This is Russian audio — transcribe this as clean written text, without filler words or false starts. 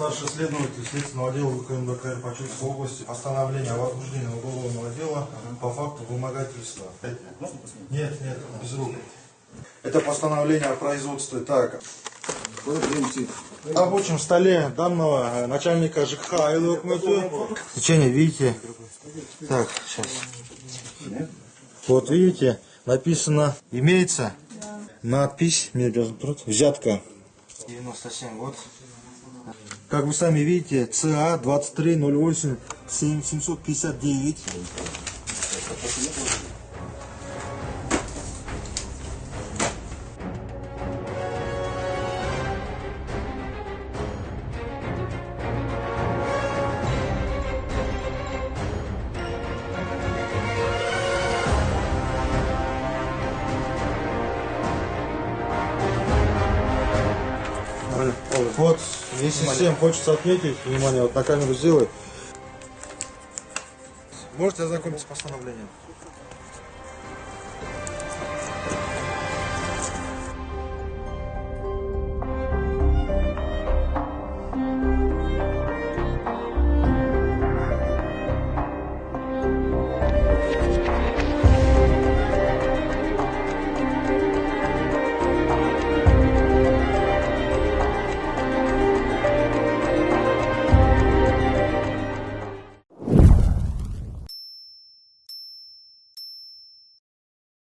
Старший следователь следственного отдела ВКМБ КР Почувствовской области постановление о возбуждении уголовного дела по факту вымогательства. Нет, без рук. Это постановление о производстве. Так. На рабочем столе данного начальника ЖКХ Айлы Окмёту. Течение, видите? Так, сейчас. Вот видите, написано, имеется надпись, взятка 97, вот. Как вы сами видите, ЦА 2308 759. Вот, если всем хочется отметить, внимание, вот на камеру сделай. Можете ознакомиться с постановлением?